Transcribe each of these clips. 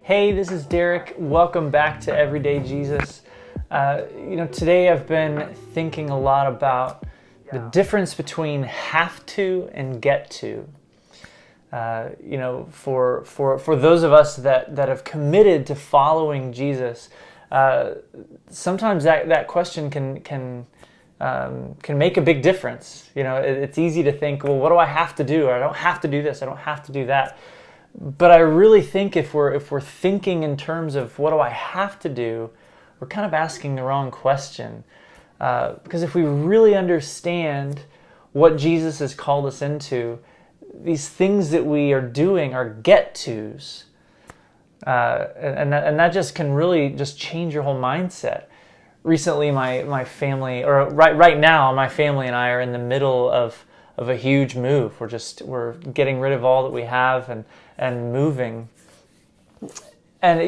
Hey, this is Derek. Welcome back to Everyday Jesus. Today I've been thinking a lot about the difference between have to and get to. For those of us that have committed to following Jesus, sometimes that question can make a big difference. It's easy to think, well, what do I have to do? I don't have to do this. I don't have to do that. But I really think if we're thinking in terms of what do I have to do, we're kind of asking the wrong question. Because if we really understand what Jesus has called us into, these things that we are doing are get-tos. And that just can really just change your whole mindset. Recently, my family, or right now, my family and I are in the middle of a huge move. We're getting rid of all that we have and moving. And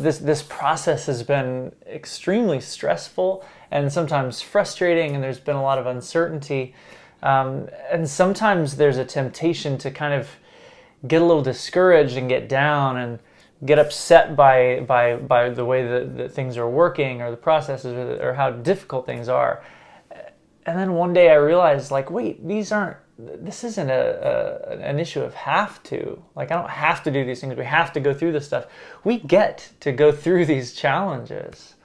this process has been extremely stressful and sometimes frustrating, and there's been a lot of uncertainty. And sometimes there's a temptation to kind of get a little discouraged and get down and get upset by the way that things are working or the processes or how difficult things are. And then one day I realized, wait, this isn't an issue of have to. I don't have to do these things. We have to go through this stuff. We get to go through these challenges.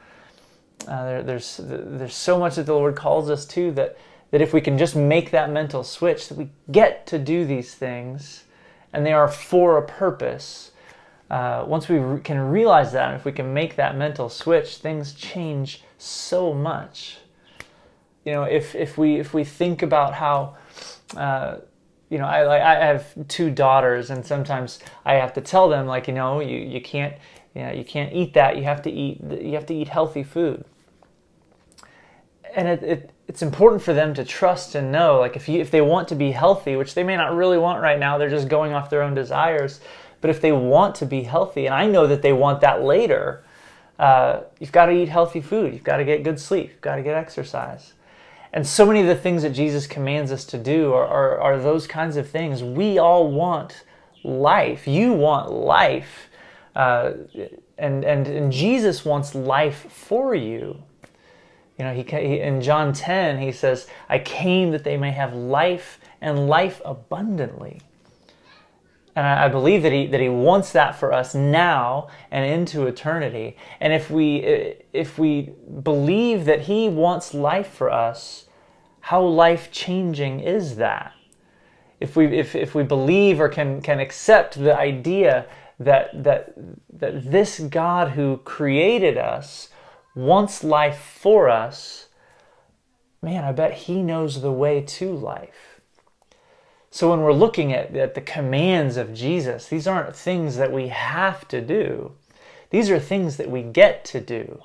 There's so much that the Lord calls us to that if we can just make that mental switch, that we get to do these things, and they are for a purpose. Once we can realize that, and if we can make that mental switch, things change so much. If we think about how, I have two daughters, and sometimes I have to tell them, you can't eat that. You have to eat healthy food. And it's important for them to trust and know, if they want to be healthy, which they may not really want right now, they're just going off their own desires. But if they want to be healthy, and I know that they want that later, you've got to eat healthy food. You've got to get good sleep. You've got to get exercise. And so many of the things that Jesus commands us to do are those kinds of things. We all want life. You want life. And Jesus wants life for you. He in John 10, he says, I came that they may have life and life abundantly. And I believe that he wants that for us now and into eternity. And if we believe that he wants life for us, how life-changing is that? If we believe or can accept the idea that this God who created us wants life for us, man, I bet he knows the way to life. So when we're looking at the commands of Jesus, these aren't things that we have to do. These are things that we get to do.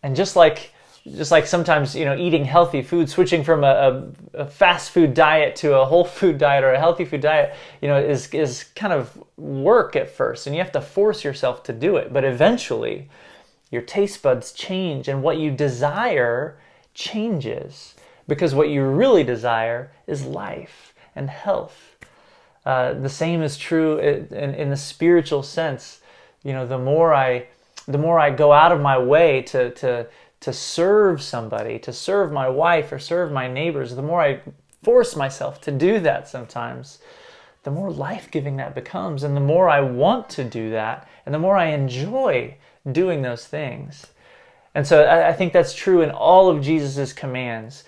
And just like sometimes, eating healthy food, switching from a fast food diet to a whole food diet or a healthy food diet, is kind of work at first, and you have to force yourself to do it. But eventually, your taste buds change, and what you desire changes, because what you really desire is life and health. The same is true in the spiritual sense. The more I go out of my way to serve somebody, to serve my wife or serve my neighbors, the more I force myself to do that sometimes, the more life-giving that becomes, and the more I want to do that, and the more I enjoy doing those things. And so I think that's true in all of Jesus's commands.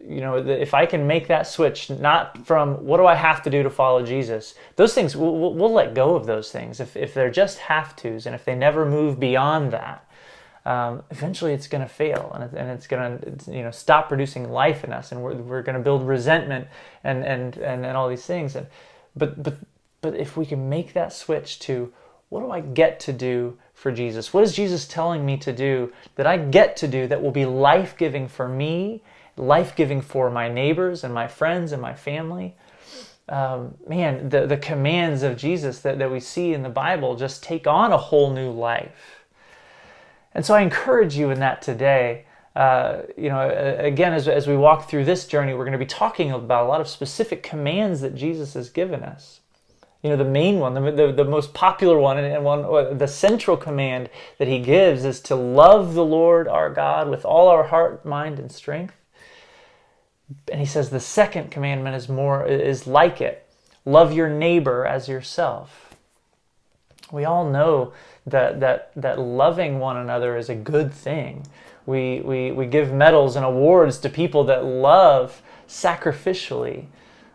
If I can make that switch, not from what do I have to do to follow Jesus, those things, we'll let go of those things. If they're just have-tos, and if they never move beyond that, eventually it's going to fail, and it's going to stop producing life in us, and we're going to build resentment and all these things. But if we can make that switch to what do I get to do for Jesus? What is Jesus telling me to do that I get to do that will be life-giving for me, life-giving for my neighbors and my friends and my family? The commands of Jesus that we see in the Bible just take on a whole new life. And so I encourage you in that today. Again, as we walk through this journey, we're going to be talking about a lot of specific commands that Jesus has given us. The main one, the most popular one, and one, the central command that he gives is to love the Lord our God with all our heart, mind, and strength. And he says the second commandment is like it. Love your neighbor as yourself. We all know that loving one another is a good thing. We give medals and awards to people that love sacrificially,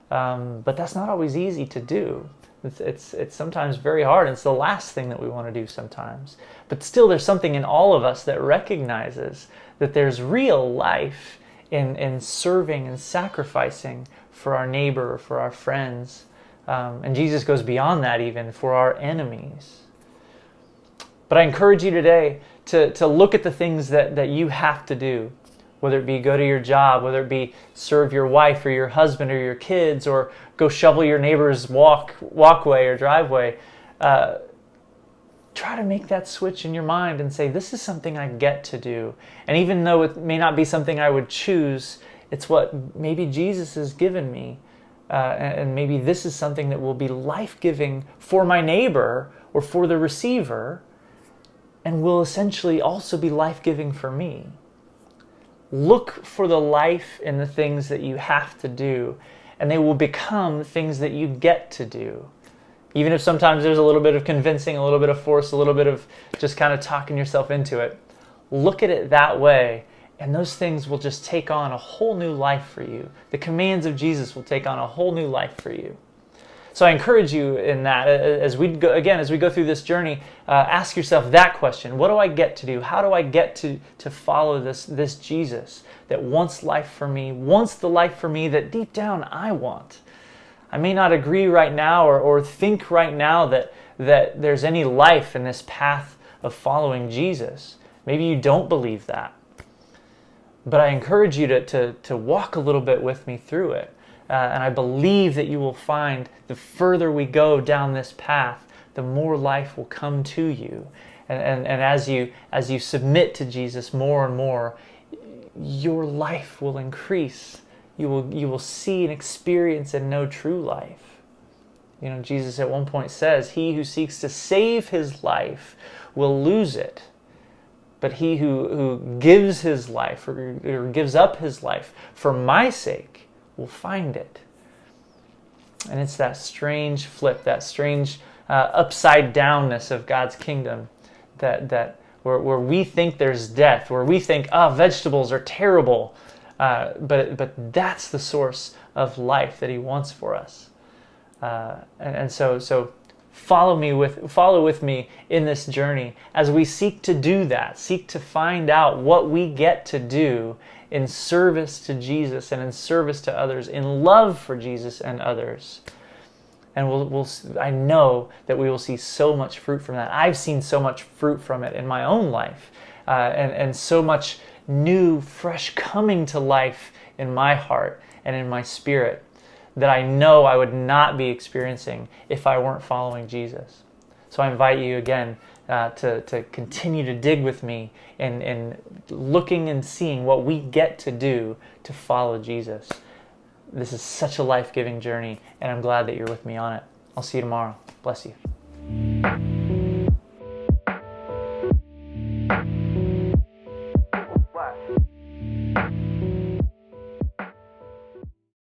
but that's not always easy to do. It's sometimes very hard. It's the last thing that we want to do sometimes. But still, there's something in all of us that recognizes that there's real life in serving and sacrificing for our neighbor, for our friends. And Jesus goes beyond that even for our enemies. But I encourage you today to look at the things that you have to do, whether it be go to your job, whether it be serve your wife or your husband or your kids, or go shovel your neighbor's walkway or driveway. Try to make that switch in your mind and say, this is something I get to do. And even though it may not be something I would choose, it's what maybe Jesus has given me. And maybe this is something that will be life-giving for my neighbor or for the receiver, and will essentially also be life-giving for me. Look for the life in the things that you have to do, and they will become things that you get to do. Even if sometimes there's a little bit of convincing, a little bit of force, a little bit of just kind of talking yourself into it. Look at it that way, and those things will just take on a whole new life for you. The commands of Jesus will take on a whole new life for you. So I encourage you in that, as we go through this journey, ask yourself that question. What do I get to do? How do I get to follow this Jesus that wants life for me, wants the life for me that deep down I want? I may not agree right now or think right now that there's any life in this path of following Jesus. Maybe you don't believe that. But I encourage you to walk a little bit with me through it. And I believe that you will find the further we go down this path, the more life will come to you. And as you submit to Jesus more and more, your life will increase. You will see and experience and know true life. Jesus at one point says, "He who seeks to save his life will lose it. But he who gives his life or gives up his life for my sake will find it." And it's that strange flip, that strange upside downness of God's kingdom, that where we think there's death, where we think, vegetables are terrible, but that's the source of life that he wants for us. And so follow with me in this journey as we seek to do that, seek to find out what we get to do in service to Jesus and in service to others, in love for Jesus and others. And I know that we will see so much fruit from that. I've seen so much fruit from it in my own life, and so much new, fresh coming to life in my heart and in my spirit that I know I would not be experiencing if I weren't following Jesus. So I invite you again to continue to dig with me in looking and seeing what we get to do to follow Jesus. This is such a life-giving journey, and I'm glad that you're with me on it. I'll see you tomorrow. Bless you.